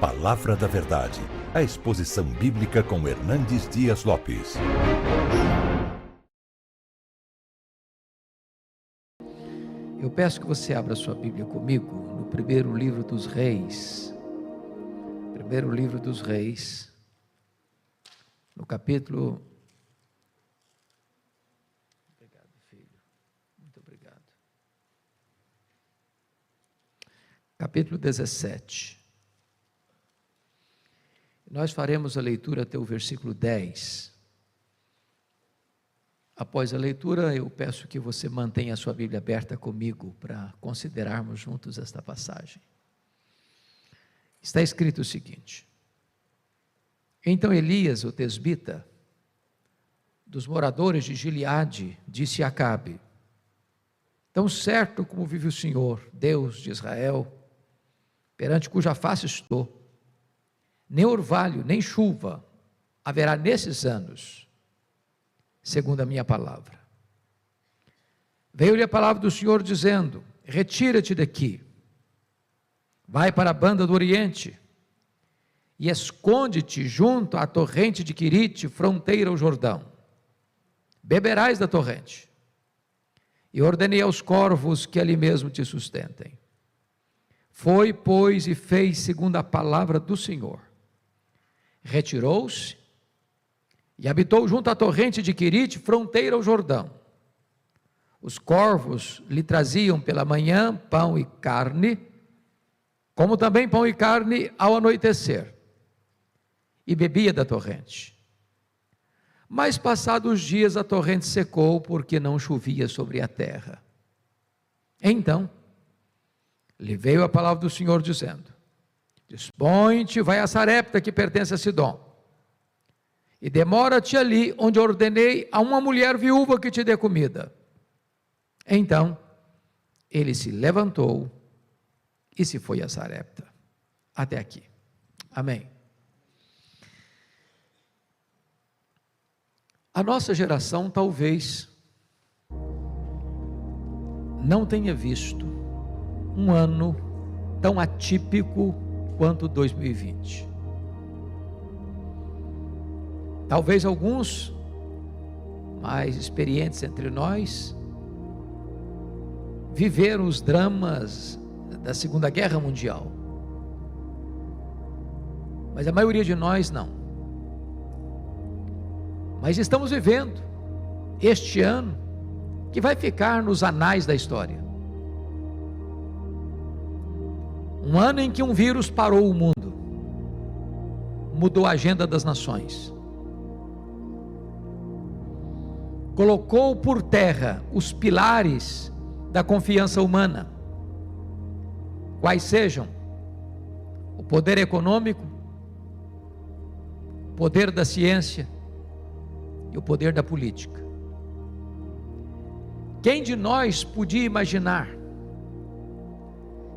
Palavra da Verdade, a exposição bíblica com Hernandes Dias Lopes. Eu peço que você abra sua Bíblia comigo no primeiro livro dos Reis. Primeiro livro dos Reis, no capítulo... Obrigado, filho. Muito obrigado. Capítulo 17. Nós faremos a leitura até o versículo 10. Após a leitura, eu peço que você mantenha a sua Bíblia aberta comigo para considerarmos juntos esta passagem. Está escrito o seguinte: Então Elias, o tesbita, dos moradores de Gileade, disse a Acabe: Tão certo como vive o Senhor, Deus de Israel, perante cuja face estou, nem orvalho, nem chuva haverá nesses anos, segundo a minha palavra. Veio-lhe a palavra do Senhor dizendo: Retira-te daqui, vai para a banda do Oriente, e esconde-te junto à torrente de Quirite, fronteira ao Jordão. Beberás da torrente. E ordenei aos corvos que ali mesmo te sustentem. Foi, pois, e fez segundo a palavra do Senhor. Retirou-se e habitou junto à torrente de Quirite, fronteira ao Jordão. Os corvos lhe traziam pela manhã pão e carne, como também pão e carne ao anoitecer, e bebia da torrente. Mas passados os dias a torrente secou, porque não chovia sobre a terra. Então lhe veio a palavra do Senhor dizendo: Dispõe-te, vai a Sarepta, que pertence a Sidom, e demora-te ali, onde ordenei a uma mulher viúva que te dê comida. Então ele se levantou e se foi a Sarepta. Até aqui. Amém. A nossa geração talvez não tenha visto um ano tão atípico quanto 2020. Talvez alguns mais experientes entre nós viveram os dramas da Segunda Guerra Mundial, mas a maioria de nós não. Mas estamos vivendo este ano que vai ficar nos anais da história. Um ano em que um vírus parou o mundo, mudou a agenda das nações, colocou por terra os pilares da confiança humana, quais sejam o poder econômico, o poder da ciência e o poder da política. Quem de nós podia imaginar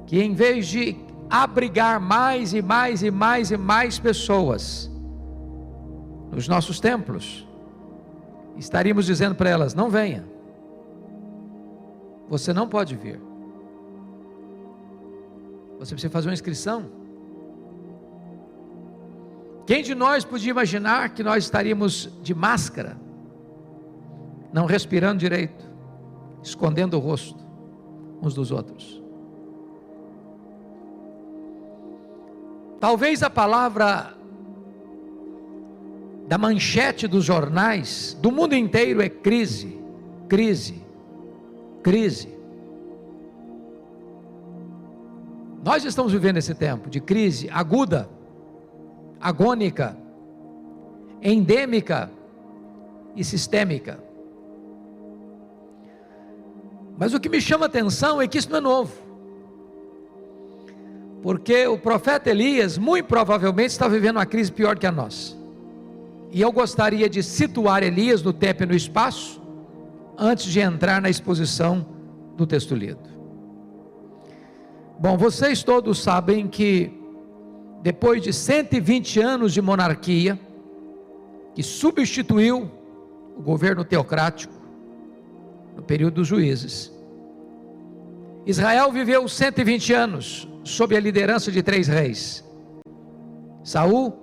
que, em vez de abrigar mais e mais e mais e mais pessoas nos nossos templos, estaríamos dizendo para elas: não venha, você não pode vir, você precisa fazer uma inscrição? Quem de nós podia imaginar que nós estaríamos de máscara, não respirando direito, escondendo o rosto uns dos outros? Talvez a palavra da manchete dos jornais do mundo inteiro é crise, crise, crise. Nós estamos vivendo esse tempo de crise aguda, agônica, endêmica e sistêmica. Mas o que me chama a atenção é que isso não é novo, porque o profeta Elias muito provavelmente está vivendo uma crise pior que a nossa. E eu gostaria de situar Elias no tempo e no espaço, antes de entrar na exposição do texto lido. Bom, vocês todos sabem que depois de 120 anos de monarquia, que substituiu o governo teocrático no período dos juízes, Israel viveu 120 anos sob a liderança de 3 reis, Saul,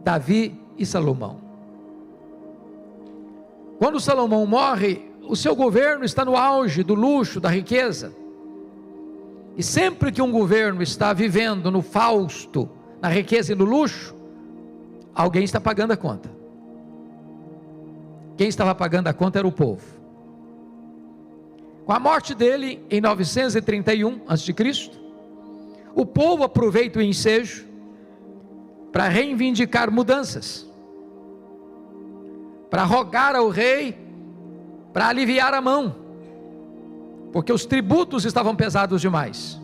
Davi e Salomão. Quando Salomão morre, o seu governo está no auge do luxo, da riqueza. E sempre que um governo está vivendo no fausto, na riqueza e no luxo, alguém está pagando a conta. Quem estava pagando a conta era o povo. Com a morte dele, em 931 a.C., o povo aproveita o ensejo para reivindicar mudanças, para rogar ao rei, para aliviar a mão, porque os tributos estavam pesados demais.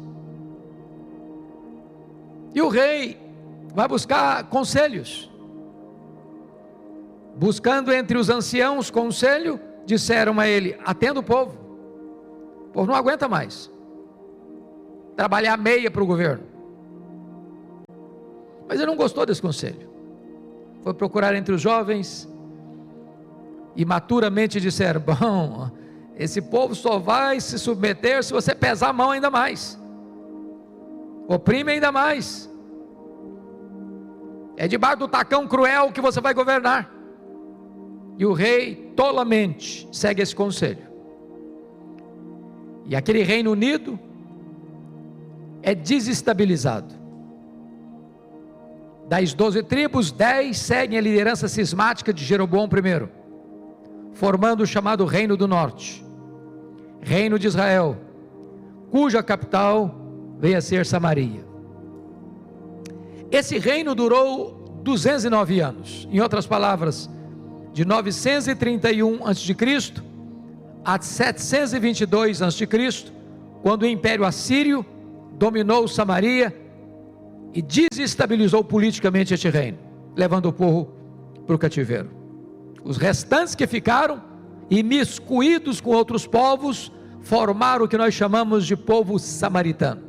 E o rei vai buscar conselhos. Buscando entre os anciãos conselho, disseram a ele: atenda o povo não aguenta mais trabalhar meia para o governo. Mas ele não gostou desse conselho, foi procurar entre os jovens, e maturamente disseram: bom, esse povo só vai se submeter se você pesar a mão ainda mais, oprime ainda mais, é debaixo do tacão cruel que você vai governar. E o rei tolamente segue esse conselho, e aquele Reino Unido é desestabilizado. Das 12 tribos, 10 seguem a liderança cismática de Jeroboão I, formando o chamado Reino do Norte, Reino de Israel, cuja capital veio a ser Samaria. Esse reino durou 209 anos, em outras palavras, de 931 a.C. a 722 a.C., quando o Império Assírio dominou Samaria e desestabilizou politicamente este reino, levando o povo para o cativeiro. Os restantes que ficaram, imiscuídos com outros povos, formaram o que nós chamamos de povo samaritano.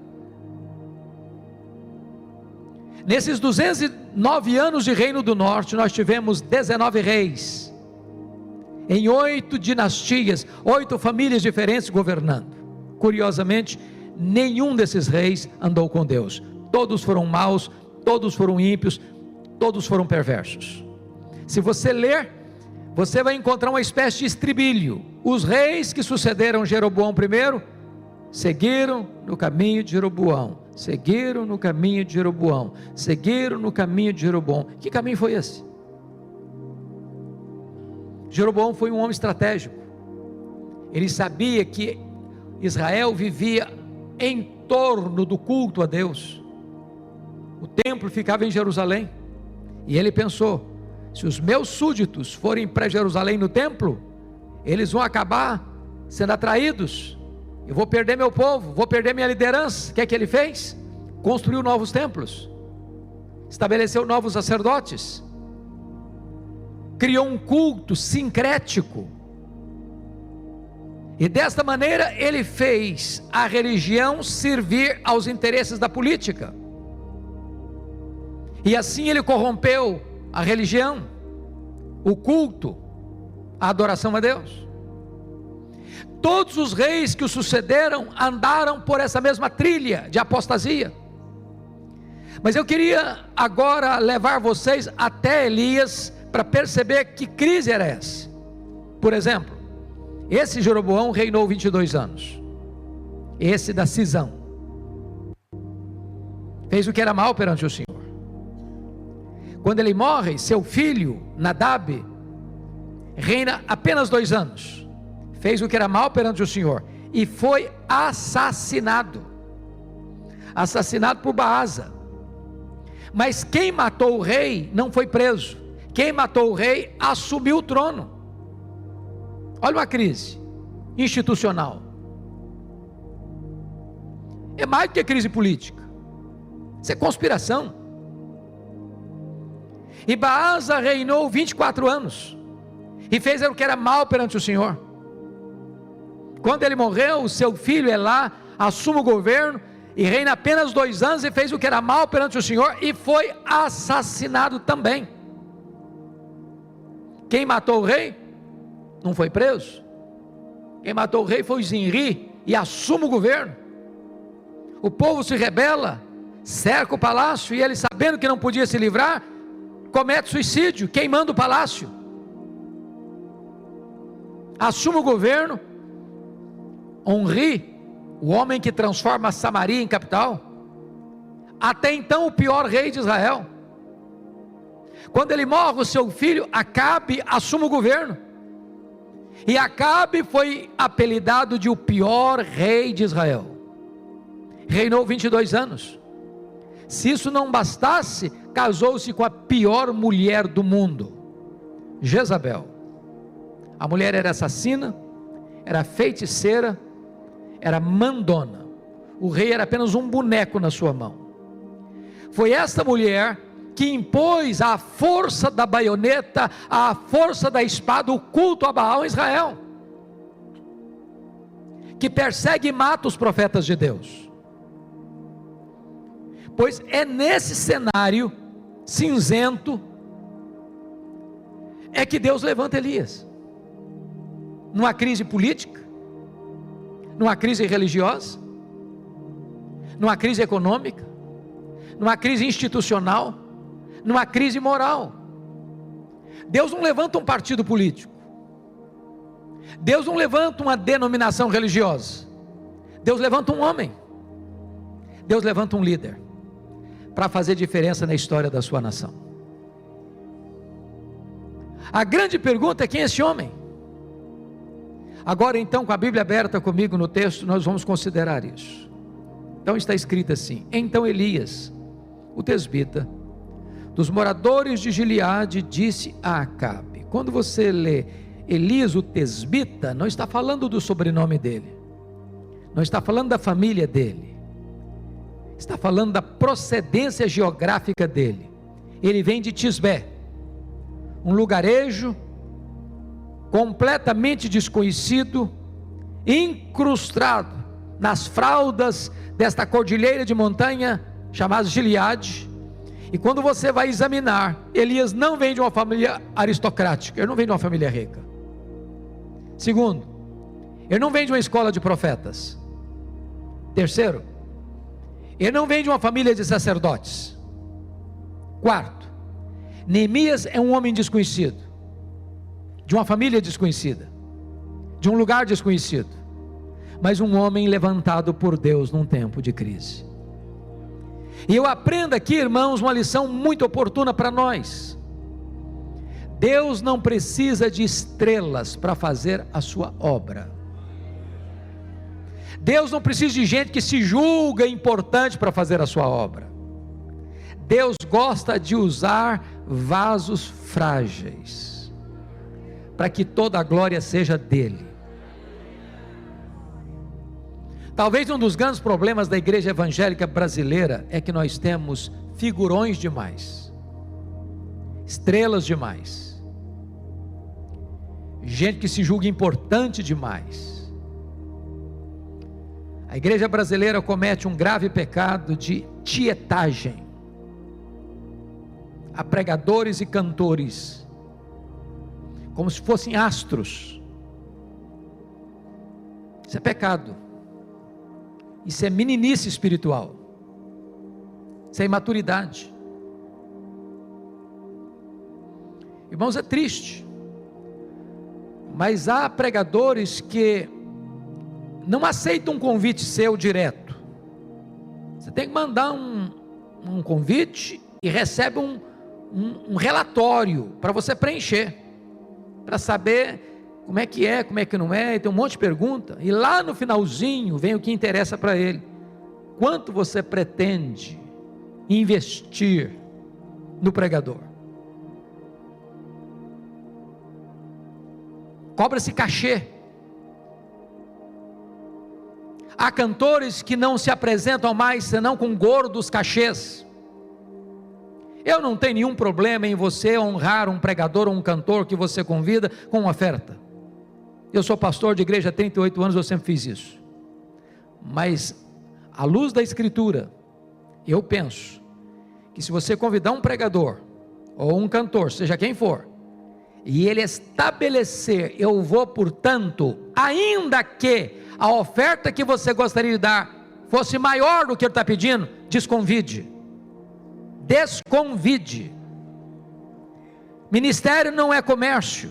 Nesses 209 anos de Reino do Norte, nós tivemos 19 reis, em 8 dinastias, 8 famílias diferentes governando. Curiosamente, nenhum desses reis andou com Deus. Todos foram maus, todos foram ímpios, todos foram perversos. Se você ler, você vai encontrar uma espécie de estribilho. Os reis que sucederam Jeroboão I seguiram no caminho de Jeroboão, seguiram no caminho de Jeroboão, seguiram no caminho de Jeroboão. Que caminho foi esse? Jeroboão foi um homem estratégico. Ele sabia que Israel vivia em torno do culto a Deus. O templo ficava em Jerusalém, e ele pensou: se os meus súditos forem para Jerusalém no templo, eles vão acabar sendo atraídos, eu vou perder meu povo, vou perder minha liderança. O que é que ele fez? Construiu novos templos, estabeleceu novos sacerdotes, criou um culto sincrético, e desta maneira ele fez a religião servir aos interesses da política, e assim ele corrompeu a religião, o culto, a adoração a Deus. Todos os reis que o sucederam andaram por essa mesma trilha de apostasia. Mas eu queria agora levar vocês até Elias, para perceber que crise era essa. Por exemplo, esse Jeroboão reinou 22 anos, esse da cisão, fez o que era mal perante o Senhor. Quando ele morre, seu filho Nadab reina apenas 2 anos, fez o que era mal perante o Senhor, e foi assassinado por Baasa. Mas quem matou o rei não foi preso, quem matou o rei assumiu o trono. Olha uma crise institucional, é mais do que crise política, isso é conspiração. E Baasa reinou 24 anos, e fez o que era mal perante o Senhor. Quando ele morreu, seu filho Elá assume o governo, e reina apenas 2 anos, e fez o que era mal perante o Senhor, e foi assassinado também. Quem matou o rei não foi preso, quem matou o rei foi Zinri, e assume o governo. O povo se rebela, cerca o palácio, e ele, sabendo que não podia se livrar, comete suicídio, queimando o palácio. Assume o governo. Omri, o homem que transforma Samaria em capital, até então o pior rei de Israel. Quando ele morre, o seu filho Acabe assume o governo, e Acabe foi apelidado de o pior rei de Israel. Reinou 22 anos. Se isso não bastasse, casou-se com a pior mulher do mundo, Jezabel. A mulher era assassina, era feiticeira, era mandona. O rei era apenas um boneco na sua mão. Foi esta mulher que impôs a força da baioneta, a força da espada, o culto a Baal em Israel, que persegue e mata os profetas de Deus. Pois é nesse cenário cinzento é que Deus levanta Elias. Numa crise política, numa crise religiosa, numa crise econômica, numa crise institucional, numa crise moral. Deus não levanta um partido político, Deus não levanta uma denominação religiosa, Deus levanta um homem, Deus levanta um líder, para fazer diferença na história da sua nação. A grande pergunta é: quem é esse homem? Agora então, com a Bíblia aberta comigo no texto, nós vamos considerar isso. Então está escrito assim: então Elias, o tesbita, dos moradores de Gileade, disse a Acabe. Quando você lê Elias o tesbita, não está falando do sobrenome dele, não está falando da família dele, está falando da procedência geográfica dele. Ele vem de Tisbé, um lugarejo completamente desconhecido, incrustado nas fraldas desta cordilheira de montanha chamada Gileade. E quando você vai examinar, Elias não vem de uma família aristocrática, ele não vem de uma família rica. Segundo, ele não vem de uma escola de profetas. Terceiro, ele não vem de uma família de sacerdotes. Quarto, Neemias é um homem desconhecido, de uma família desconhecida, de um lugar desconhecido, mas um homem levantado por Deus num tempo de crise. E eu aprendo aqui, irmãos, uma lição muito oportuna para nós. Deus não precisa de estrelas para fazer a sua obra. Deus não precisa de gente que se julga importante para fazer a sua obra. Deus gosta de usar vasos frágeis, para que toda a glória seja dele. Talvez um dos grandes problemas da igreja evangélica brasileira é que nós temos figurões demais, estrelas demais, gente que se julga importante demais. A igreja brasileira comete um grave pecado de tietagem a pregadores e cantores, como se fossem astros. Isso é pecado. Isso é meninice espiritual, isso é imaturidade. Irmãos, é triste, mas há pregadores que não aceitam um convite seu direto. Você tem que mandar um convite e recebe um relatório para você preencher, para saber como é que não é, e tem um monte de pergunta, e lá no finalzinho vem o que interessa para ele: quanto você pretende investir no pregador? Cobra-se cachê. Há cantores que não se apresentam mais senão com gordos cachês. Eu não tenho nenhum problema em você honrar um pregador ou um cantor que você convida com uma oferta. Eu sou pastor de igreja há 38 anos, eu sempre fiz isso. Mas, à luz da Escritura, eu penso que se você convidar um pregador ou um cantor, seja quem for, e ele estabelecer: eu vou, portanto, ainda que a oferta que você gostaria de dar fosse maior do que ele está pedindo, desconvide, desconvide. Ministério não é comércio,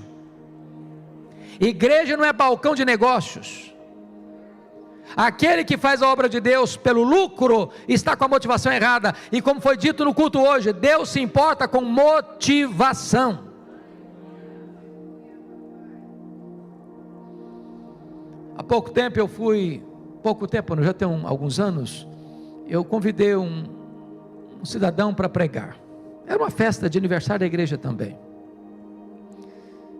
igreja não é balcão de negócios. Aquele que faz a obra de Deus pelo lucro está com a motivação errada. E como foi dito no culto hoje, Deus se importa com motivação. Há pouco tempo já tem alguns anos, eu convidei um cidadão para pregar. Era uma festa de aniversário da igreja também.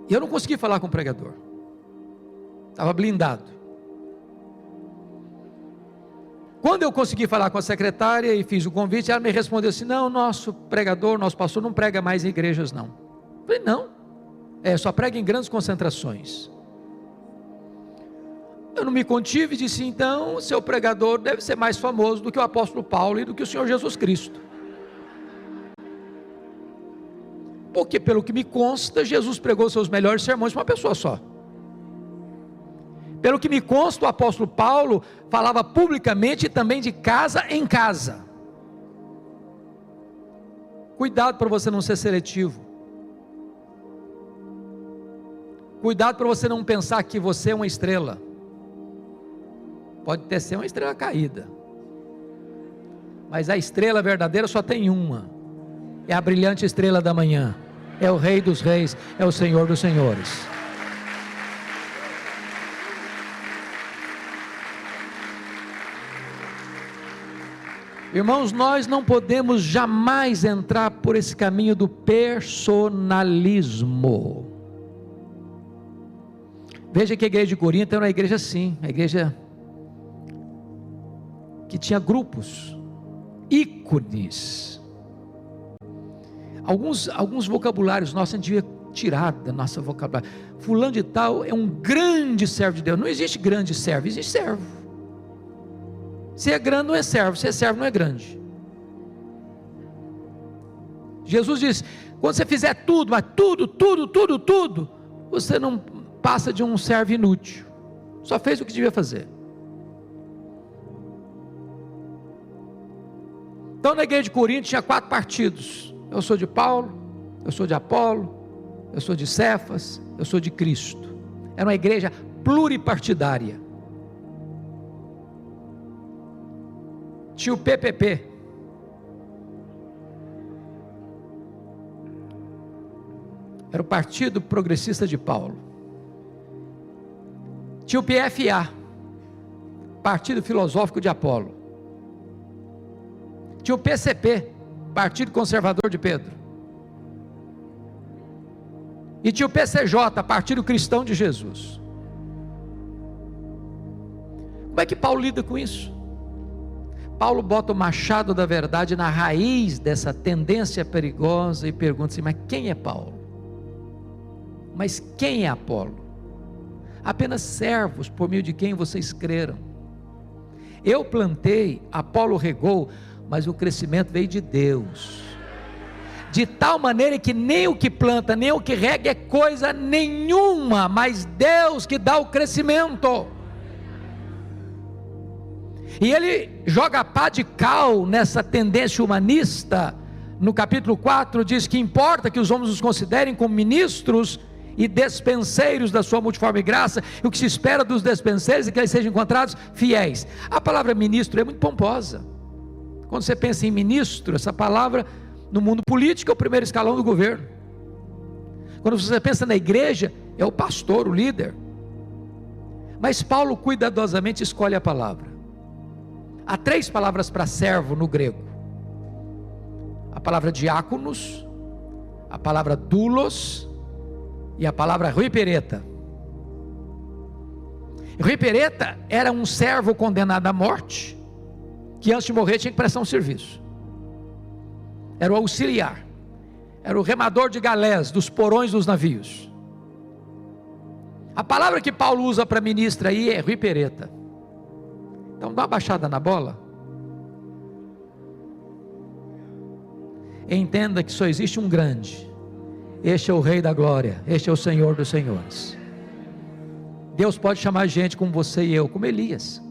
E eu não consegui falar com o pregador, estava blindado. Quando eu consegui falar com a secretária e fiz o convite, ela me respondeu assim: não, nosso pregador, nosso pastor não prega mais em igrejas não. Eu falei: não, só prega em grandes concentrações. Eu não me contive e disse: então, seu pregador deve ser mais famoso do que o apóstolo Paulo e do que o Senhor Jesus Cristo. Porque, pelo que me consta, Jesus pregou seus melhores sermões para uma pessoa só. Pelo que me consta, o apóstolo Paulo falava publicamente e também de casa em casa. Cuidado para você não ser seletivo. Cuidado para você não pensar que você é uma estrela. Pode até ser uma estrela caída, mas a estrela verdadeira só tem uma. É a brilhante estrela da manhã. É o Rei dos Reis, é o Senhor dos Senhores. Irmãos, nós não podemos jamais entrar por esse caminho do personalismo. Veja que a igreja de Corinto era uma igreja assim, a igreja que tinha grupos, ícones. Alguns vocabulários nossos a gente devia tirar da nossa vocabulário. Fulano de tal é um grande servo de Deus. Não existe grande servo, existe servo. Se é grande não é servo, se é servo não é grande. Jesus diz: quando você fizer tudo, mas tudo, você não passa de um servo inútil, só fez o que devia fazer. Então na igreja de Corinto tinha 4 partidos: eu sou de Paulo, eu sou de Apolo, eu sou de Cefas, eu sou de Cristo. Era uma igreja pluripartidária. Tinha o PPP, era o Partido Progressista de Paulo. Tinha o PFA, Partido Filosófico de Apolo. Tinha o PCP, Partido Conservador de Pedro. E tinha o PCJ, Partido Cristão de Jesus. Como é que Paulo lida com isso? Paulo bota o machado da verdade na raiz dessa tendência perigosa e pergunta assim: mas quem é Paulo? Mas quem é Apolo? Apenas servos por meio de quem vocês creram. Eu plantei, Apolo regou, mas o crescimento veio de Deus. De tal maneira que nem o que planta, nem o que rega é coisa nenhuma, mas Deus que dá o crescimento. E ele joga pá de cal nessa tendência humanista. No capítulo 4 diz que importa que os homens os considerem como ministros e despenseiros da sua multiforme graça, e o que se espera dos despenseiros é que eles sejam encontrados fiéis. A palavra ministro é muito pomposa. Quando você pensa em ministro, essa palavra no mundo político é o primeiro escalão do governo. Quando você pensa na igreja, é o pastor, o líder. Mas Paulo cuidadosamente escolhe a palavra. Há 3 palavras para servo no grego: a palavra diáconos, a palavra doulos e a palavra ruipereta. Ruipereta era um servo condenado à morte, que antes de morrer tinha que prestar um serviço. Era o auxiliar, era o remador de galés, dos porões dos navios. A palavra que Paulo usa para ministra aí é ruipereta. Então dá uma baixada na bola. Entenda que só existe um grande. Este é o Rei da Glória, este é o Senhor dos Senhores. Deus pode chamar gente como você e eu, como Elias.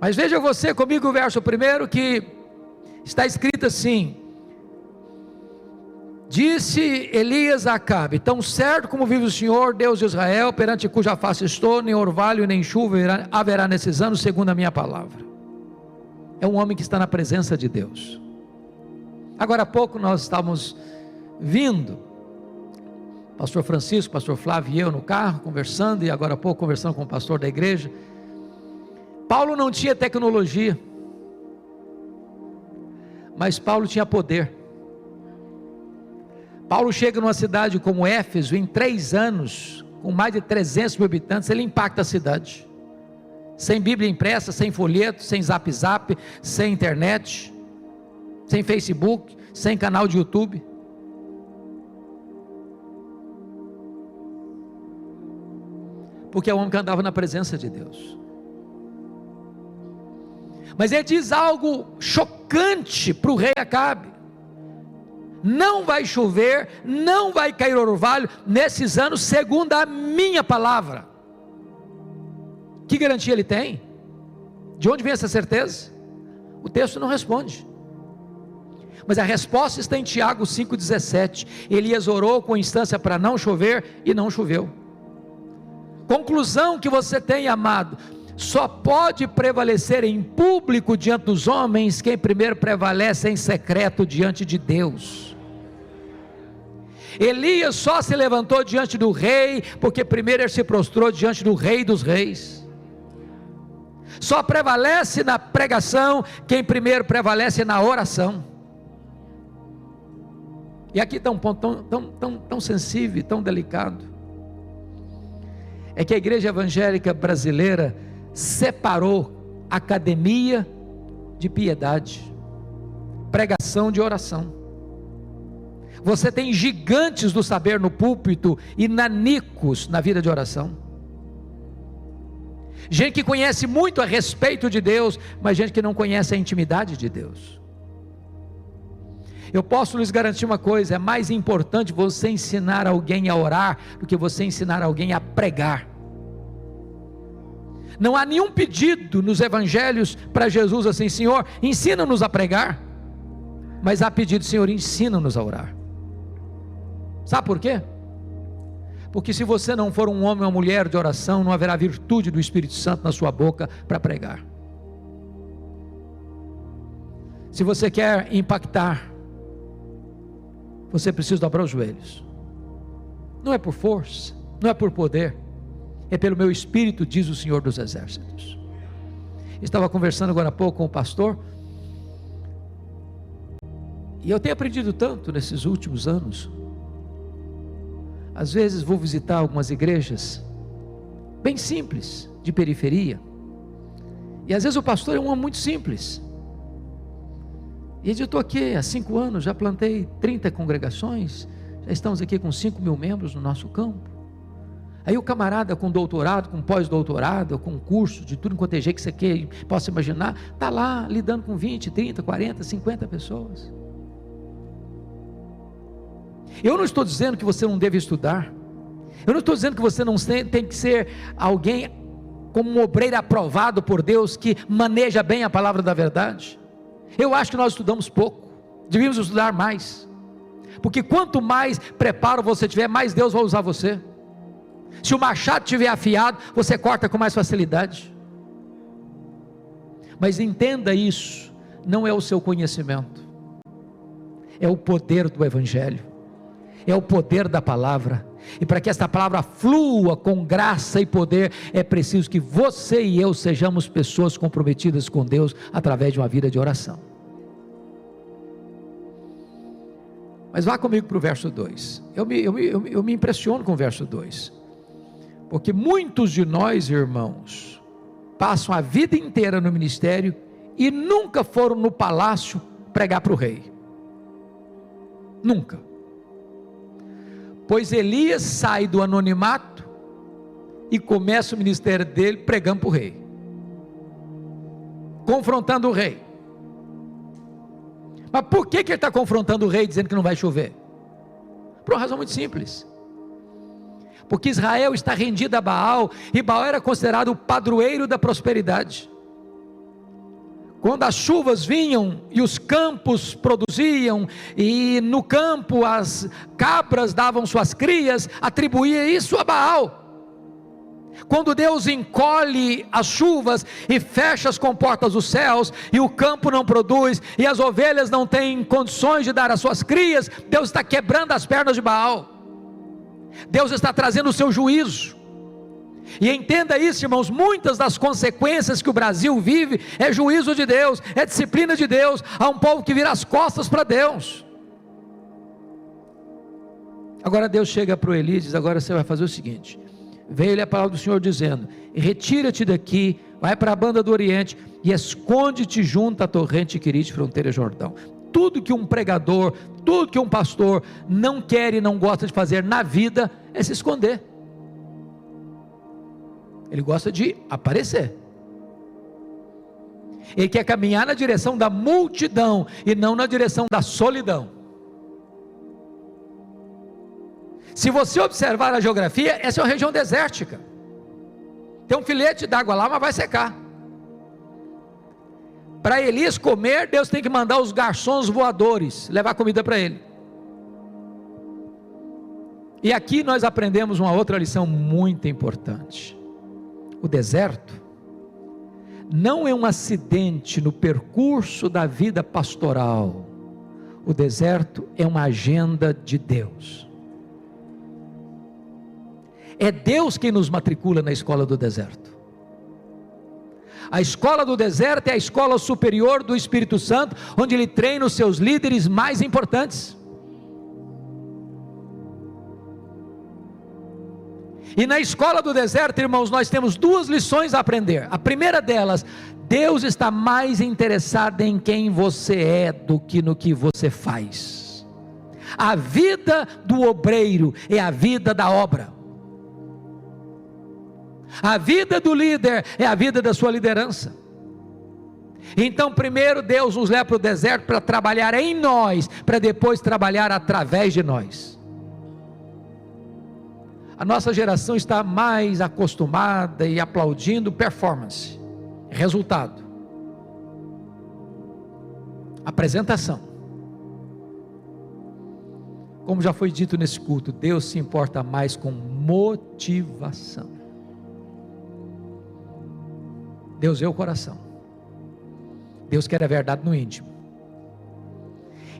Mas veja você comigo o verso 1, que está escrito assim: disse Elias a Acabe: tão certo como vive o Senhor, Deus de Israel, perante cuja face estou, nem orvalho nem chuva haverá nesses anos, segundo a minha palavra. É um homem que está na presença de Deus. Agora há pouco nós estávamos vindo, pastor Francisco, pastor Flávio e eu no carro, conversando, e agora há pouco conversando com o pastor da igreja. Paulo não tinha tecnologia, mas Paulo tinha poder. Paulo chega numa cidade como Éfeso, em 3 anos, com mais de 300 mil habitantes, ele impacta a cidade, sem Bíblia impressa, sem folheto, sem zap, sem internet, sem Facebook, sem canal de YouTube. Porque é um homem que andava na presença de Deus. Mas ele diz algo chocante para o rei Acabe: não vai chover, não vai cair orvalho nesses anos, segundo a minha palavra. Que garantia ele tem? De onde vem essa certeza? O texto não responde, mas a resposta está em Tiago 5,17. Elias orou com instância para não chover, e não choveu. Conclusão que você tem, amado: só pode prevalecer em público diante dos homens quem primeiro prevalece em secreto diante de Deus. Elias só se levantou diante do rei porque primeiro ele se prostrou diante do Rei dos Reis. Só prevalece na pregação quem primeiro prevalece na oração. E aqui está um ponto tão sensível e tão delicado: é que a igreja evangélica brasileira separou academia de piedade, pregação de oração. Você tem gigantes do saber no púlpito e nanicos na vida de oração. Gente que conhece muito a respeito de Deus, mas gente que não conhece a intimidade de Deus. Eu posso lhes garantir uma coisa: é mais importante você ensinar alguém a orar do que você ensinar alguém a pregar. Não há nenhum pedido nos evangelhos para Jesus assim: Senhor, ensina-nos a pregar. Mas há pedido: Senhor, ensina-nos a orar. Sabe por quê? Porque se você não for um homem ou uma mulher de oração, não haverá virtude do Espírito Santo na sua boca para pregar. Se você quer impactar, você precisa dobrar os joelhos. Não é por força, não é por poder, é pelo meu Espírito, diz o Senhor dos Exércitos. Estava conversando agora há pouco com o pastor, e eu tenho aprendido tanto nesses últimos anos. Às vezes vou visitar algumas igrejas bem simples, de periferia, e às vezes o pastor é um homem muito simples. E ele diz: eu estou aqui há 5 anos, já plantei 30 congregações, já estamos aqui com 5 mil membros no nosso campo. Aí o camarada com doutorado, com pós-doutorado, com curso de tudo enquanto é jeito que você quer, possa imaginar, está lá lidando com 20, 30, 40, 50 pessoas. Eu não estou dizendo que você não deve estudar, eu não estou dizendo que você não tem que ser alguém como um obreiro aprovado por Deus, que maneja bem a palavra da verdade. Eu acho que nós estudamos pouco, devíamos estudar mais, porque quanto mais preparo você tiver, mais Deus vai usar você. Se o machado estiver afiado, você corta com mais facilidade. Mas entenda isso, não é o seu conhecimento, é o poder do Evangelho, é o poder da palavra. E para que esta palavra flua com graça e poder, é preciso que você e eu sejamos pessoas comprometidas com Deus, através de uma vida de oração. Mas vá comigo para o verso 2, eu me impressiono com o verso 2, porque muitos de nós, irmãos, passam a vida inteira no ministério, e nunca foram no palácio pregar para o rei, nunca. Pois Elias sai do anonimato e começa o ministério dele pregando para o rei, confrontando o rei. Mas por que ele está confrontando o rei, dizendo que não vai chover? Por uma razão muito simples: porque Israel está rendido a Baal, e Baal era considerado o padroeiro da prosperidade. Quando as chuvas vinham e os campos produziam, e no campo as cabras davam suas crias, atribuía isso a Baal. Quando Deus encolhe as chuvas e fecha as comportas dos céus, e o campo não produz, e as ovelhas não têm condições de dar as suas crias, Deus está quebrando as pernas de Baal. Deus está trazendo o seu juízo. E entenda isso, irmãos, muitas das consequências que o Brasil vive é juízo de Deus, é disciplina de Deus. Há um povo que vira as costas para Deus. Agora Deus chega para o Eli e diz: agora você vai fazer o seguinte: veio-lhe a palavra do Senhor dizendo: retira-te daqui, vai para a banda do Oriente e esconde-te junto à torrente Querite, fronteira Jordão. Tudo que um pregador, tudo que um pastor não quer e não gosta de fazer na vida é se esconder. Ele gosta de aparecer. Ele quer caminhar na direção da multidão e não na direção da solidão. Se você observar a geografia, essa é uma região desértica. Tem um filete d'água lá, mas vai secar. Para Elias comer, Deus tem que mandar os garçons voadores levar comida para ele. E aqui nós aprendemos uma outra lição muito importante. O deserto não é um acidente no percurso da vida pastoral. O deserto é uma agenda de Deus. É Deus quem nos matricula na escola do deserto. A escola do deserto é a escola superior do Espírito Santo, onde Ele treina os seus líderes mais importantes. E na escola do deserto, irmãos, nós temos duas lições a aprender. A primeira delas: Deus está mais interessado em quem você é do que no que você faz. A vida do obreiro é a vida da obra. A vida do líder é a vida da sua liderança. Então, primeiro Deus nos leva para o deserto para trabalhar em nós, para depois trabalhar através de nós. A nossa geração está mais acostumada e aplaudindo performance, resultado, apresentação. Como já foi dito nesse culto, Deus se importa mais com motivação. Deus vê o coração. Deus quer a verdade no íntimo.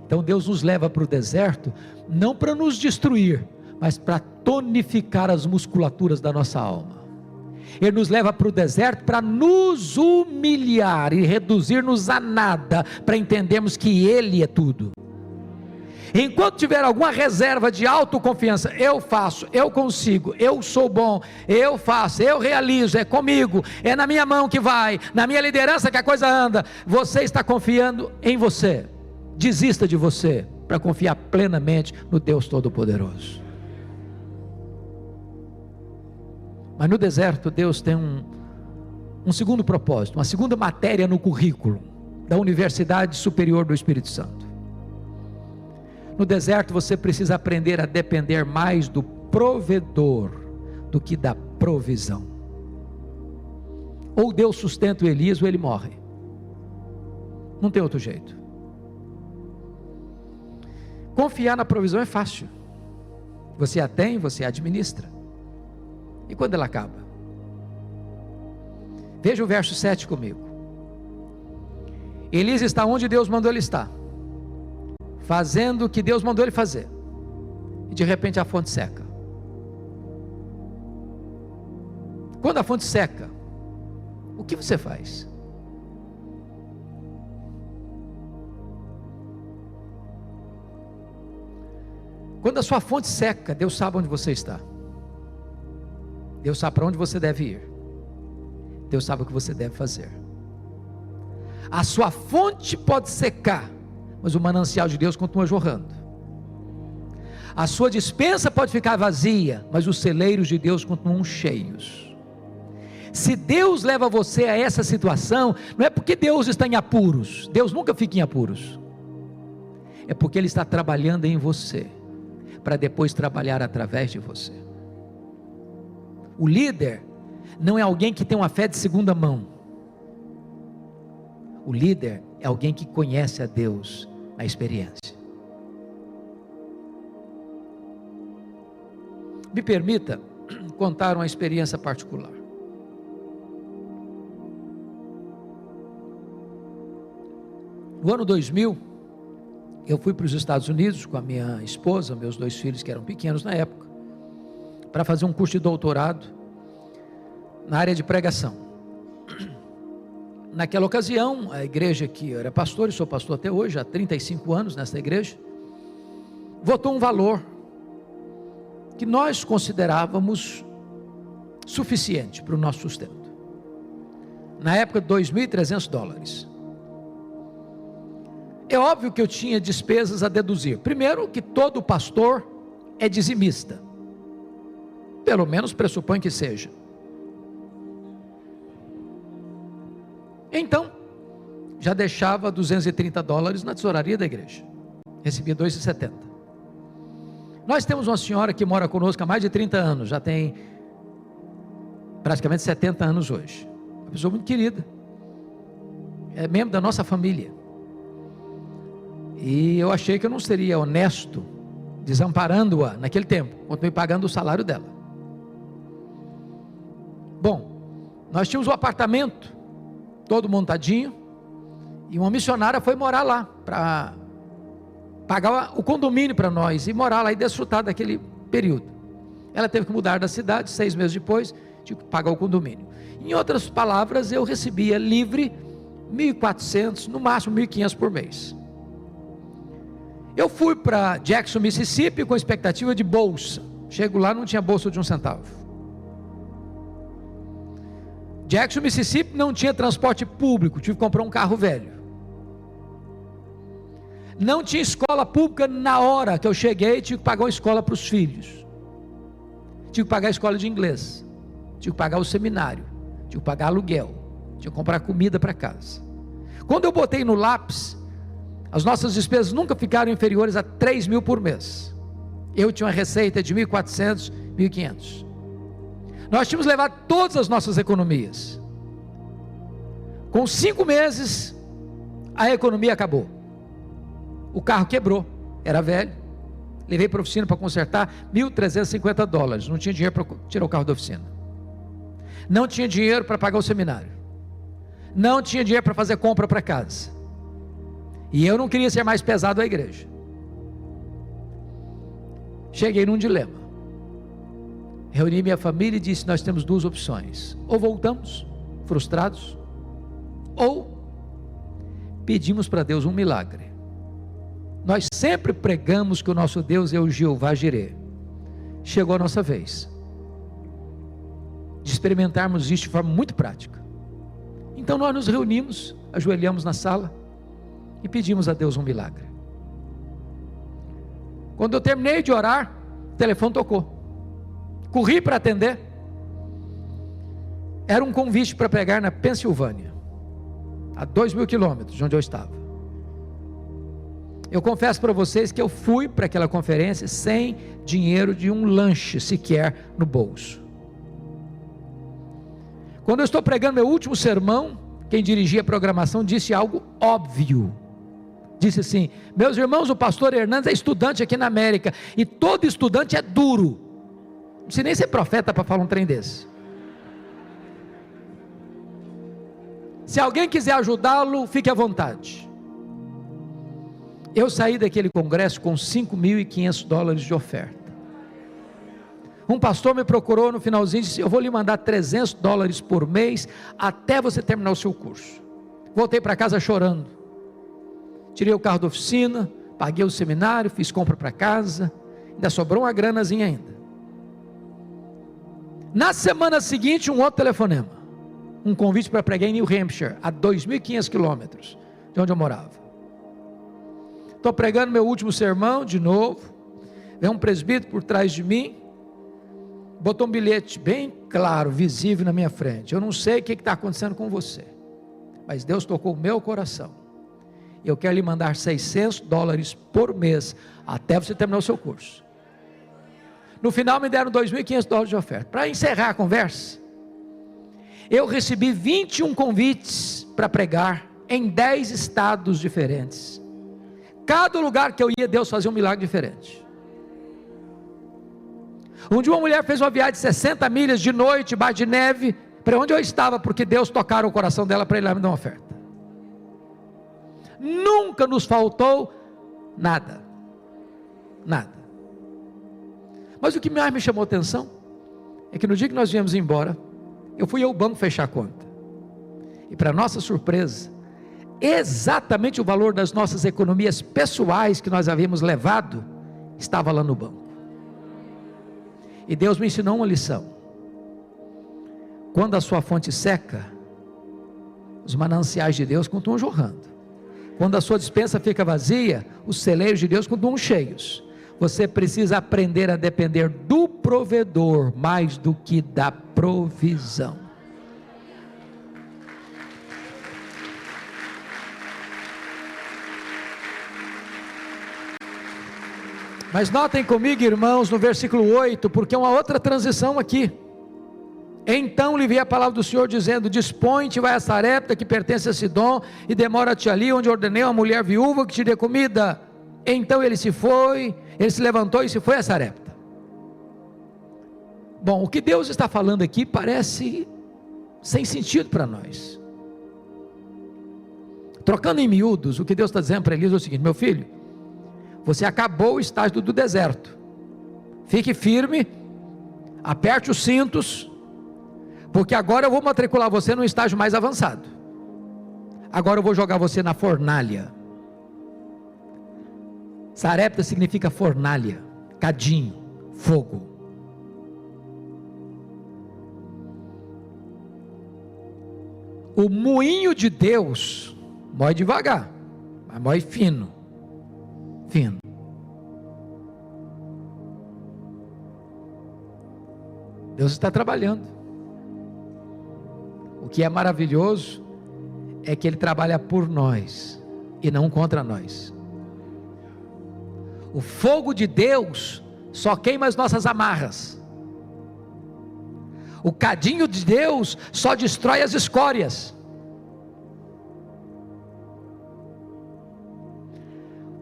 Então Deus nos leva para o deserto, não para nos destruir, mas para tonificar as musculaturas da nossa alma. Ele nos leva para o deserto para nos humilhar e reduzir-nos a nada, para entendermos que Ele é tudo. Enquanto tiver alguma reserva de autoconfiança, eu faço, eu consigo, eu sou bom, eu faço, eu realizo, é comigo, é na minha mão que vai, na minha liderança que a coisa anda, você está confiando em você. Desista de você, para confiar plenamente no Deus Todo-Poderoso. Mas no deserto Deus tem um segundo propósito, uma segunda matéria no currículo da Universidade Superior do Espírito Santo. No deserto você precisa aprender a depender mais do provedor do que da provisão. Ou Deus sustenta o Elias ou ele morre. Não tem outro jeito. Confiar na provisão é fácil. Você a tem, você a administra. E quando ela acaba? Veja o verso 7 comigo. Elias está onde Deus mandou ele estar, fazendo o que Deus mandou ele fazer, e de repente a fonte seca. Quando a fonte seca, o que você faz? Quando a sua fonte seca, Deus sabe onde você está. Deus sabe para onde você deve ir. Deus sabe o que você deve fazer. A sua fonte pode secar, mas o manancial de Deus continua jorrando. A sua despensa pode ficar vazia, mas os celeiros de Deus continuam cheios. Se Deus leva você a essa situação, não é porque Deus está em apuros. Deus nunca fica em apuros. É porque Ele está trabalhando em você, para depois trabalhar através de você. O líder não é alguém que tem uma fé de segunda mão. O líder é alguém que conhece a Deus na experiência. Me permita contar uma experiência particular. No ano 2000, eu fui para os Estados Unidos com a minha esposa, meus 2 filhos que eram pequenos na época, para fazer um curso de doutorado na área de pregação. Naquela ocasião, a igreja que eu era pastor, e sou pastor até hoje, há 35 anos nessa igreja, votou um valor que nós considerávamos suficiente para o nosso sustento. Na época, $2.300. É óbvio que eu tinha despesas a deduzir. Primeiro, que todo pastor é dizimista. Pelo menos pressupõe que seja. Então, já deixava $230 na tesouraria da igreja. Recebia $2,70. Nós temos uma senhora que mora conosco há mais de 30 anos, já tem praticamente 70 anos hoje. Uma pessoa muito querida. É membro da nossa família. E eu achei que eu não seria honesto, desamparando-a naquele tempo. Continuei pagando o salário dela. Bom, nós tínhamos um apartamento, todo montadinho, e uma missionária foi morar lá, para pagar o condomínio para nós, e morar lá e desfrutar daquele período. Ela teve que mudar da cidade, 6 meses depois, tive que pagar o condomínio. Em outras palavras, eu recebia livre $1.400, no máximo $1.500 por mês. Eu fui para Jackson, Mississippi, com expectativa de bolsa. Chego lá, não tinha bolsa de $1 centavo. Jackson, Mississippi não tinha transporte público, tive que comprar um carro velho. Não tinha escola pública na hora que eu cheguei, tive que pagar uma escola para os filhos. Tive que pagar a escola de inglês, tive que pagar o seminário, tive que pagar aluguel, tive que comprar comida para casa. Quando eu botei no lápis, as nossas despesas nunca ficaram inferiores a $3.000 por mês. Eu tinha uma receita de $1.400, $1.500. Nós tínhamos levado todas as nossas economias. Com 5 meses, a economia acabou. O carro quebrou, era velho. Levei para a oficina para consertar, $1.350. Não tinha dinheiro para tirar o carro da oficina. Não tinha dinheiro para pagar o seminário. Não tinha dinheiro para fazer compra para casa. E eu não queria ser mais pesado à igreja. Cheguei num dilema. Reuni minha família e disse: nós temos 2 opções. Ou voltamos, frustrados, ou pedimos para Deus um milagre. Nós sempre pregamos que o nosso Deus é o Jeová Jireh. Chegou a nossa vez de experimentarmos isso de forma muito prática. Então nós nos reunimos, ajoelhamos na sala e pedimos a Deus um milagre. Quando eu terminei de orar, o telefone tocou. Corri para atender. Era um convite para pregar na Pensilvânia, a 2.000 quilômetros de onde eu estava. Eu confesso para vocês que eu fui para aquela conferência sem dinheiro de um lanche sequer no bolso. Quando eu estou pregando meu último sermão, quem dirigia a programação disse algo óbvio. Disse assim: meus irmãos, o pastor Hernandes é estudante aqui na América, e todo estudante é duro. Não precisa nem ser profeta para falar um trem desse. Se alguém quiser ajudá-lo, fique à vontade. Eu saí daquele congresso com $5.500 de oferta. Um pastor me procurou no finalzinho e disse: eu vou lhe mandar $300 por mês até você terminar o seu curso. Voltei para casa chorando. Tirei o carro da oficina, paguei o seminário, fiz compra para casa, ainda sobrou uma granazinha ainda. Na semana seguinte, um outro telefonema, um convite para pregar em New Hampshire, a 2.500 quilômetros de onde eu morava. Estou pregando meu último sermão de novo, vem um presbítero por trás de mim, botou um bilhete bem claro, visível na minha frente: eu não sei o que está acontecendo com você, mas Deus tocou o meu coração. Eu quero lhe mandar $600 por mês, até você terminar o seu curso. No final me deram $2.500 de oferta. Para encerrar a conversa, eu recebi 21 convites para pregar em 10 estados diferentes. Cada lugar que eu ia, Deus fazia um milagre diferente. Um dia uma mulher fez uma viagem de 60 milhas de noite, debaixo de neve, para onde eu estava, porque Deus tocaram o coração dela para ir lá me dar uma oferta. Nunca nos faltou nada. Nada. Mas o que mais me chamou a atenção é que no dia que nós viemos embora, eu fui ao banco fechar a conta. E para nossa surpresa, exatamente o valor das nossas economias pessoais que nós havíamos levado, estava lá no banco. E Deus me ensinou uma lição: quando a sua fonte seca, os mananciais de Deus continuam jorrando. Quando a sua despensa fica vazia, os celeiros de Deus continuam cheios. Você precisa aprender a depender do provedor mais do que da provisão. Mas notem comigo, irmãos, no versículo 8, porque é uma outra transição aqui. Então lhe veio a palavra do Senhor dizendo: dispõe-te, vai a Sarepta, que pertence a Sidom, e demora-te ali, onde ordenei a mulher viúva que te dê comida. Então ele se levantou e se foi a Sarepta. Bom, o que Deus está falando aqui parece sem sentido para nós. Trocando em miúdos, o que Deus está dizendo para Elias é o seguinte: meu filho, você acabou o estágio do deserto, fique firme, aperte os cintos, porque agora eu vou matricular você num estágio mais avançado. Agora eu vou jogar você na fornalha. Sarepta significa fornalha, cadinho, fogo. O moinho de Deus moe devagar, mas moe fino. Fino. Deus está trabalhando. O que é maravilhoso é que Ele trabalha por nós e não contra nós. O fogo de Deus só queima as nossas amarras. O cadinho de Deus só destrói as escórias.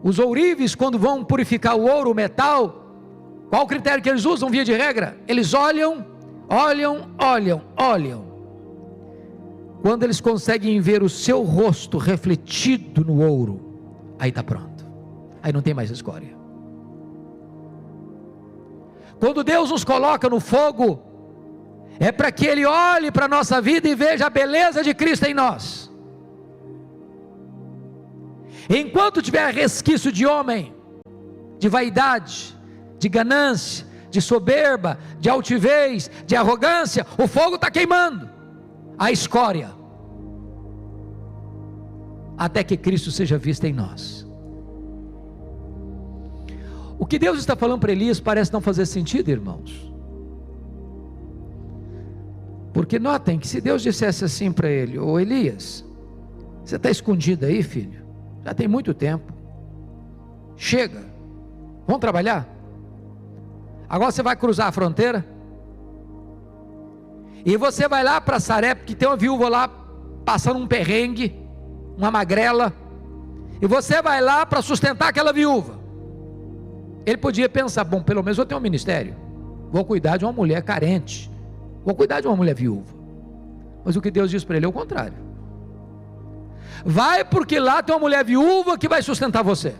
Os ourives, quando vão purificar o ouro, o metal, qual o critério que eles usam via de regra? Eles olham. Quando eles conseguem ver o seu rosto refletido no ouro, aí está pronto, aí não tem mais escória. Quando Deus nos coloca no fogo, é para que Ele olhe para a nossa vida e veja a beleza de Cristo em nós. Enquanto tiver resquício de homem, de vaidade, de ganância, de soberba, de altivez, de arrogância, o fogo está queimando a escória, até que Cristo seja visto em nós. O que Deus está falando para Elias parece não fazer sentido, irmãos, porque notem que se Deus dissesse assim para ele: ô Elias, você está escondido aí, filho, já tem muito tempo, chega, vamos trabalhar, agora você vai cruzar a fronteira, e você vai lá para Sarepta, que tem uma viúva lá, passando um perrengue, uma magrela, e você vai lá para sustentar aquela viúva. Ele podia pensar: bom, pelo menos eu tenho um ministério, vou cuidar de uma mulher carente, vou cuidar de uma mulher viúva. Mas o que Deus diz para ele é o contrário: vai, porque lá tem uma mulher viúva que vai sustentar você.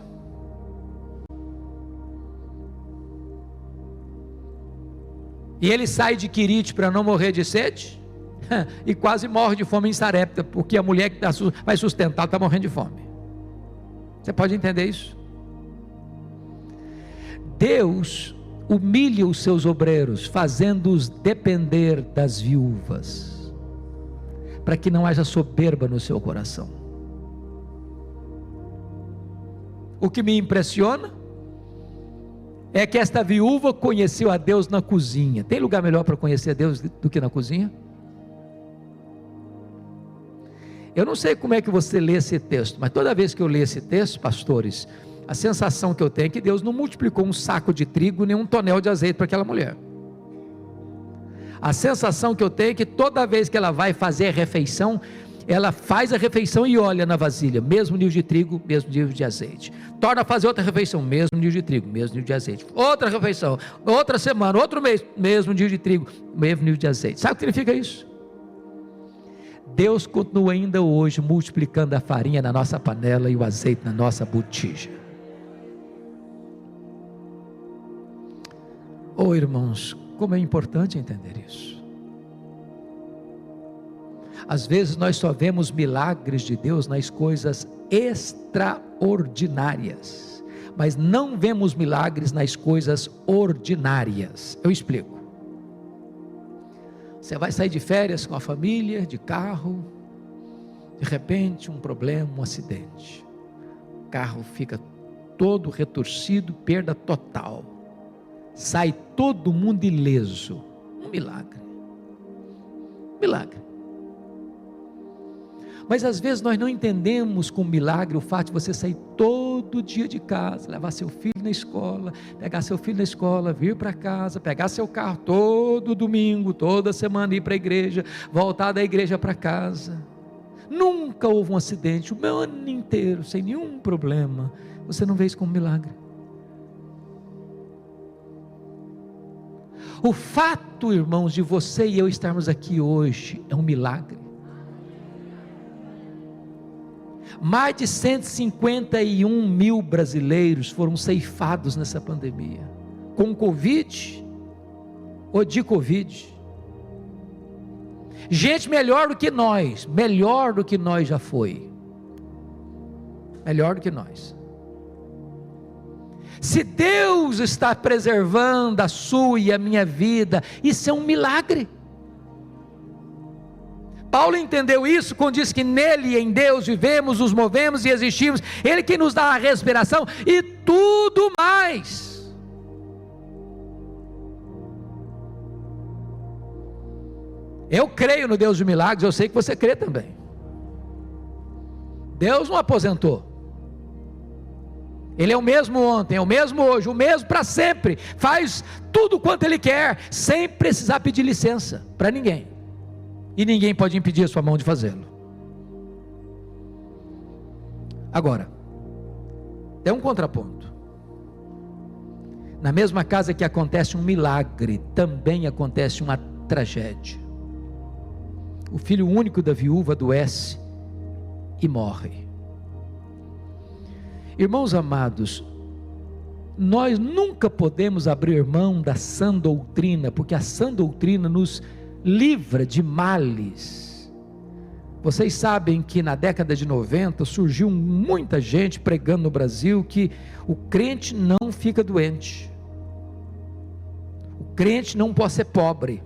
E ele sai de Querite para não morrer de sede, e quase morre de fome em Sarepta, porque a mulher que vai sustentar está morrendo de fome. Você pode entender isso? Deus humilha os seus obreiros, fazendo-os depender das viúvas, para que não haja soberba no seu coração. O que me impressiona é que esta viúva conheceu a Deus na cozinha. Tem lugar melhor para conhecer a Deus do que na cozinha? Eu não sei como é que você lê esse texto, mas toda vez que eu leio esse texto, pastores, a sensação que eu tenho é que Deus não multiplicou um saco de trigo nem um tonel de azeite para aquela mulher. A sensação que eu tenho é que toda vez que ela vai fazer a refeição, ela faz a refeição e olha na vasilha, mesmo nível de trigo, mesmo nível de azeite. Torna a fazer outra refeição, mesmo nível de trigo, mesmo nível de azeite. Outra refeição, outra semana, outro mês, mesmo nível de trigo, mesmo nível de azeite. Sabe o que significa isso? Deus continua ainda hoje multiplicando a farinha na nossa panela e o azeite na nossa botija. Oh, irmãos, como é importante entender isso. Às vezes nós só vemos milagres de Deus nas coisas extraordinárias, mas não vemos milagres nas coisas ordinárias. Eu explico. Você vai sair de férias com a família, de carro, de repente um problema, um acidente, o carro fica todo retorcido, perda total, sai todo mundo ileso. Um milagre. Milagre. Mas às vezes nós não entendemos com milagre o fato de você sair todo dia de casa, levar seu filho na escola, pegar seu filho na escola, vir para casa, pegar seu carro todo domingo, toda semana, ir para a igreja, voltar da igreja para casa. Nunca houve um acidente, o meu ano inteiro, sem nenhum problema. Você não vê isso como milagre? O fato, irmãos, de você e eu estarmos aqui hoje é um milagre. Mais de 151 mil brasileiros foram ceifados nessa pandemia, com Covid ou de Covid. Gente melhor do que nós já foi, melhor do que nós. Se Deus está preservando a sua e a minha vida, isso é um milagre. Paulo entendeu isso quando diz que nele e em Deus vivemos, nos movemos e existimos, Ele que nos dá a respiração e tudo mais. Eu creio no Deus de milagres, eu sei que você crê também. Deus não aposentou, Ele é o mesmo ontem, é o mesmo hoje, o mesmo para sempre, faz tudo quanto Ele quer, sem precisar pedir licença para ninguém. E ninguém pode impedir a sua mão de fazê-lo. Agora, tem um contraponto. Na mesma casa que acontece um milagre, também acontece uma tragédia. O filho único da viúva adoece e morre. Irmãos amados, nós nunca podemos abrir mão da sã doutrina, porque a sã doutrina nos livra de males. Vocês sabem que na década de 90 surgiu muita gente pregando no Brasil que o crente não fica doente, o crente não pode ser pobre.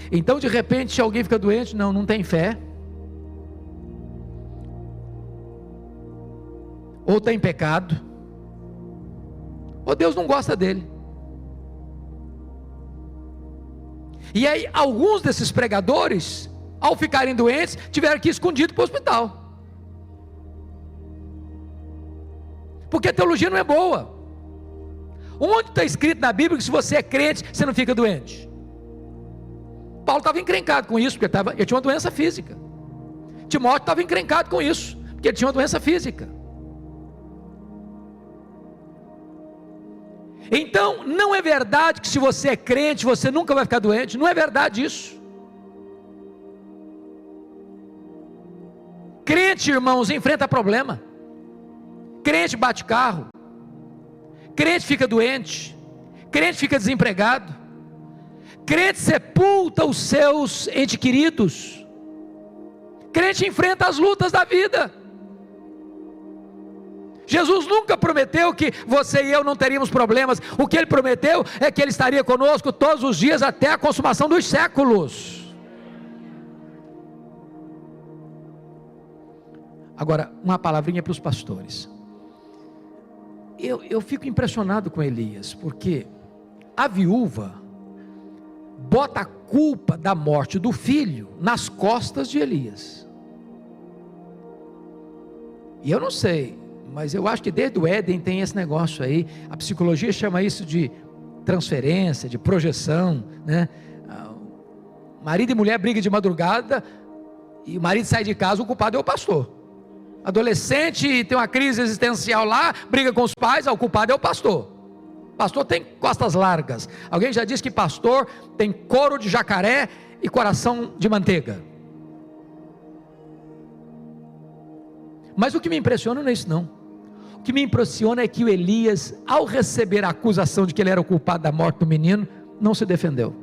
Então de repente se alguém fica doente, não tem fé, ou está em pecado, ou Deus não gosta dele. E aí alguns desses pregadores, ao ficarem doentes, tiveram que ir escondido para o hospital, porque a teologia não é boa. Onde está escrito na Bíblia que se você é crente, você não fica doente? Paulo estava encrencado com isso, porque ele tinha uma doença física. Timóteo estava encrencado com isso, porque ele tinha uma doença física. Então, não é verdade que se você é crente, você nunca vai ficar doente. Não é verdade isso. Crente, irmãos, enfrenta problema. Crente bate carro. Crente fica doente. Crente fica desempregado. Crente sepulta os seus entes queridos. Crente enfrenta as lutas da vida. Jesus nunca prometeu que você e eu não teríamos problemas. O que Ele prometeu é que Ele estaria conosco todos os dias até a consumação dos séculos. Agora, uma palavrinha para os pastores. Eu fico impressionado com Elias, porque a viúva bota a culpa da morte do filho nas costas de Elias. E eu não sei, mas eu acho que desde o Éden tem esse negócio aí. A psicologia chama isso de transferência, de projeção, né? Marido e mulher brigam de madrugada, e o marido sai de casa, o culpado é o pastor. Adolescente tem uma crise existencial lá, briga com os pais, o culpado é o pastor. Pastor tem costas largas. Alguém já disse que pastor tem couro de jacaré e coração de manteiga. Mas o que me impressiona não é isso não. O que me impressiona é que o Elias, ao receber a acusação de que ele era o culpado da morte do menino, não se defendeu.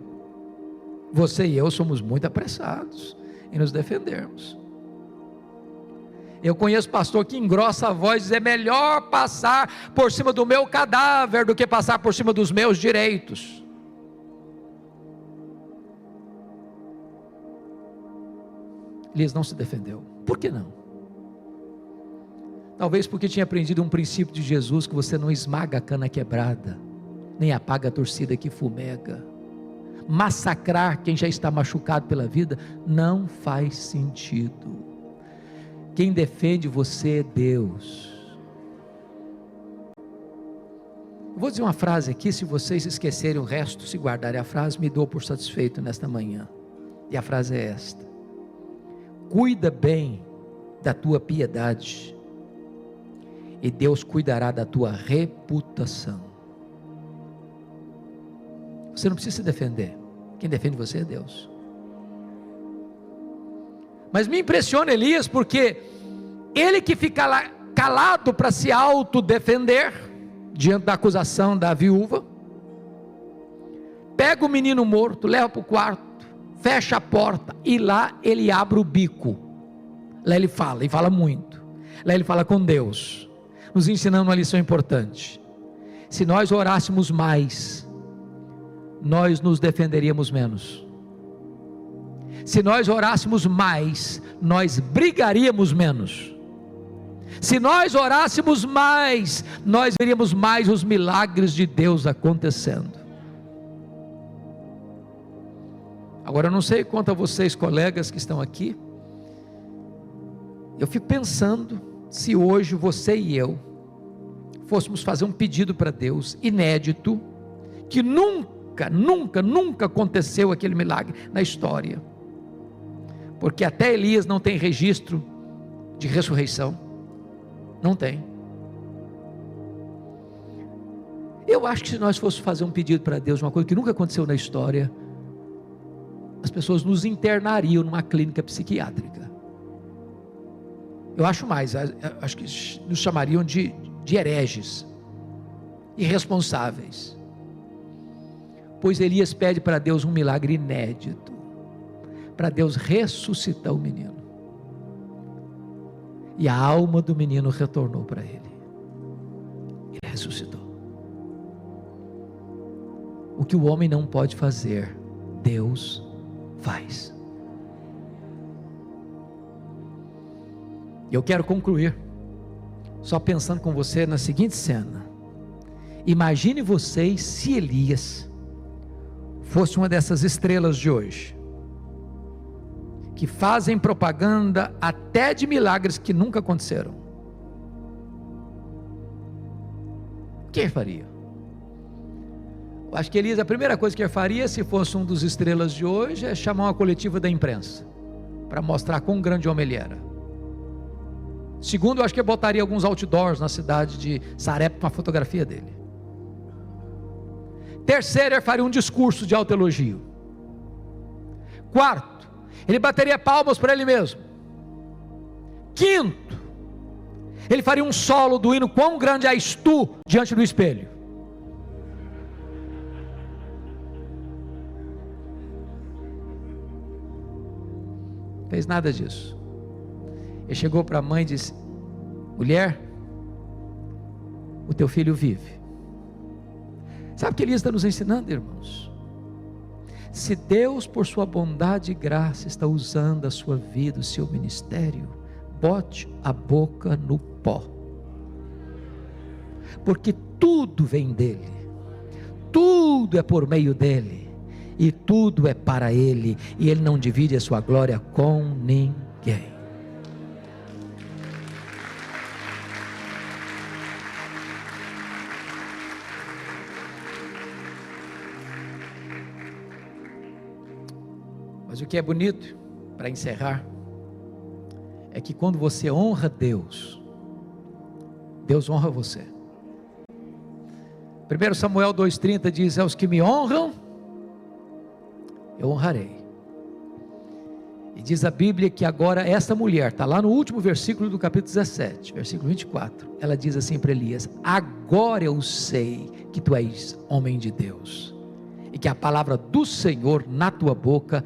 Você e eu somos muito apressados em nos defendermos. Eu conheço pastor que engrossa a voz e diz: é melhor passar por cima do meu cadáver do que passar por cima dos meus direitos. Elias não se defendeu. Por que não? Talvez porque tinha aprendido um princípio de Jesus, que você não esmaga a cana quebrada, nem apaga a torcida que fumega. Massacrar quem já está machucado pela vida não faz sentido. Quem defende você é Deus. Eu vou dizer uma frase aqui, se vocês esquecerem o resto, se guardarem a frase, me dou por satisfeito nesta manhã. E a frase é esta: cuida bem da tua piedade, e Deus cuidará da tua reputação. Você não precisa se defender, quem defende você é Deus. Mas me impressiona Elias, porque ele que fica lá calado para se autodefender, diante da acusação da viúva, pega o menino morto, leva para o quarto, fecha a porta, e lá ele abre o bico. Lá ele fala, e fala muito. Lá ele fala com Deus, nos ensinando uma lição importante. Se nós orássemos mais, nós nos defenderíamos menos. Se nós orássemos mais, nós brigaríamos menos. Se nós orássemos mais, nós veríamos mais os milagres de Deus acontecendo. Agora eu não sei quanto a vocês, colegas que estão aqui, eu fico pensando, se hoje você e eu fôssemos fazer um pedido para Deus, inédito, que nunca aconteceu aquele milagre na história, porque até Elias não tem registro de ressurreição, não tem. Eu acho que se nós fôssemos fazer um pedido para Deus, uma coisa que nunca aconteceu na história, as pessoas nos internariam numa clínica psiquiátrica. Eu acho mais, acho que nos chamariam de hereges, irresponsáveis, pois Elias pede para Deus um milagre inédito, para Deus ressuscitar o menino, e a alma do menino retornou para ele, ele ressuscitou. O que o homem não pode fazer, Deus faz. Eu quero concluir só pensando com você na seguinte cena. Imagine vocês se Elias fosse uma dessas estrelas de hoje, que fazem propaganda até de milagres que nunca aconteceram. O que ele faria? Eu acho que Elias, a primeira coisa que ele faria, se fosse um dos estrelas de hoje, é chamar uma coletiva da imprensa, para mostrar quão grande homem ele era. Segundo, eu acho que ele botaria alguns outdoors na cidade de Sarepta com a fotografia dele. Terceiro, ele faria um discurso de autoelogio. Quarto, ele bateria palmas para ele mesmo. Quinto, ele faria um solo do hino Quão Grande És Tu diante do espelho. Fez nada disso. Ele chegou para a mãe e disse: mulher, o teu filho vive. Sabe o que Elias está nos ensinando, irmãos? Se Deus, por sua bondade e graça, está usando a sua vida, o seu ministério, bote a boca no pó, porque tudo vem dele, tudo é por meio dele, e tudo é para ele, e ele não divide a sua glória com ninguém. Mas o que é bonito, para encerrar, é que quando você honra Deus, Deus honra você. 1 Samuel 2,30 diz: aos que me honram, eu honrarei. E diz a Bíblia que agora esta mulher, está lá no último versículo do capítulo 17, versículo 24, ela diz assim para Elias: agora eu sei que tu és homem de Deus, e que a palavra do Senhor na tua boca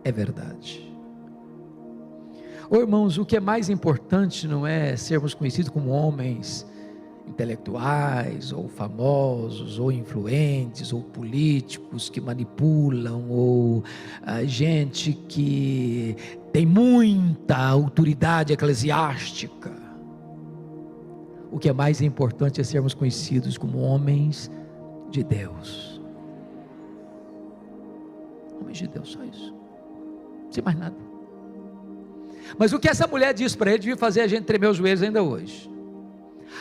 é verdade. Oh, irmãos, o que é mais importante não é sermos conhecidos como homens intelectuais, ou famosos, ou influentes, ou políticos que manipulam, ou gente que tem muita autoridade eclesiástica. O que é mais importante é sermos conhecidos como homens de Deus. Homens de Deus, só isso, sem mais nada. Mas o que essa mulher disse para ele devia fazer a gente tremer os joelhos ainda hoje.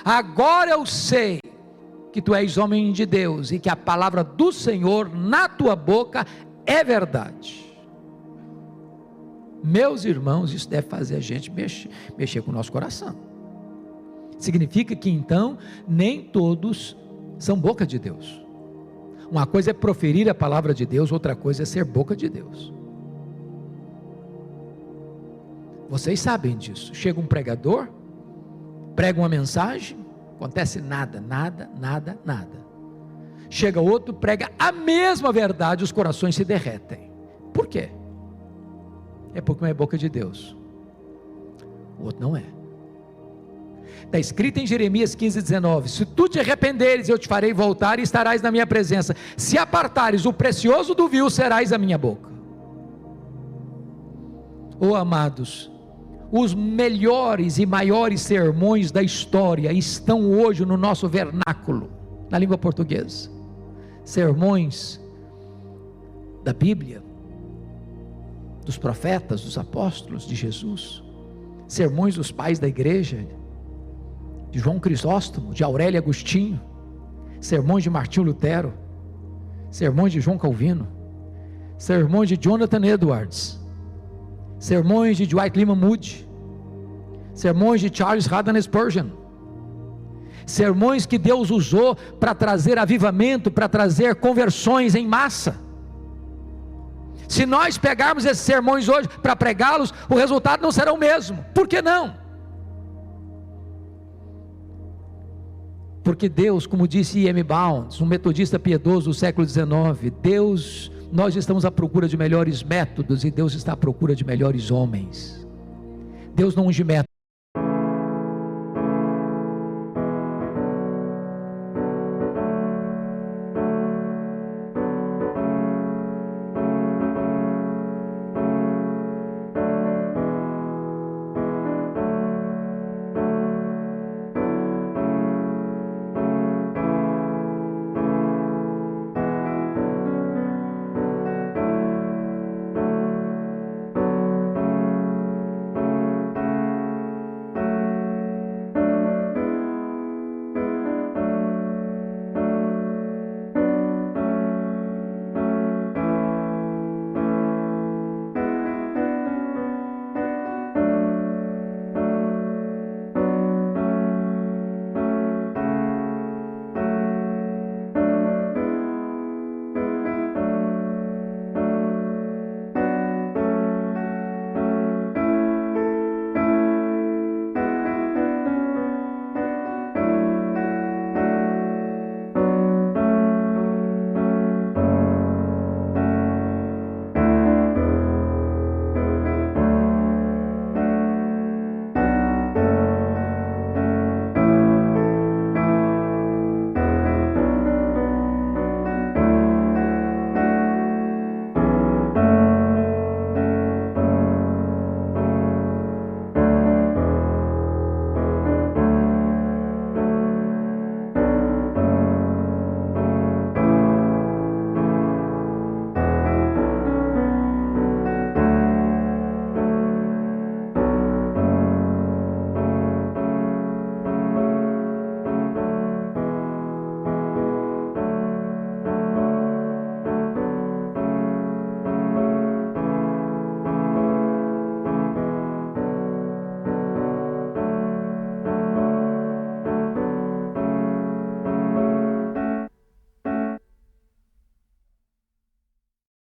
Agora eu sei que tu és homem de Deus, e que a palavra do Senhor na tua boca é verdade. Meus irmãos, isso deve fazer a gente mexer com o nosso coração. Significa que então nem todos são boca de Deus. Uma coisa é proferir a palavra de Deus, outra coisa é ser boca de Deus. Vocês sabem disso. Chega um pregador, prega uma mensagem, acontece nada. Chega outro, prega a mesma verdade, os corações se derretem. Por quê? É porque um é boca de Deus, o outro não é. Está escrito em Jeremias 15:19: se tu te arrependeres, eu te farei voltar e estarás na minha presença. Se apartares o precioso do vil, serás a minha boca. Oh, amados, os melhores e maiores sermões da história estão hoje no nosso vernáculo, na língua portuguesa. Sermões da Bíblia, dos profetas, dos apóstolos, de Jesus. Sermões dos pais da igreja, de João Crisóstomo, de Aurélio Agostinho. Sermões de Martinho Lutero. Sermões de João Calvino. Sermões de Jonathan Edwards. Sermões de Dwight Lyman Moody. Sermões de Charles Haddon Spurgeon. Sermões que Deus usou para trazer avivamento, para trazer conversões em massa. Se nós pegarmos esses sermões hoje para pregá-los, o resultado não será o mesmo. Por que não? Porque Deus, como disse E.M. Bounds, um metodista piedoso do século XIX, nós estamos à procura de melhores métodos, e Deus está à procura de melhores homens. Deus não unge métodos,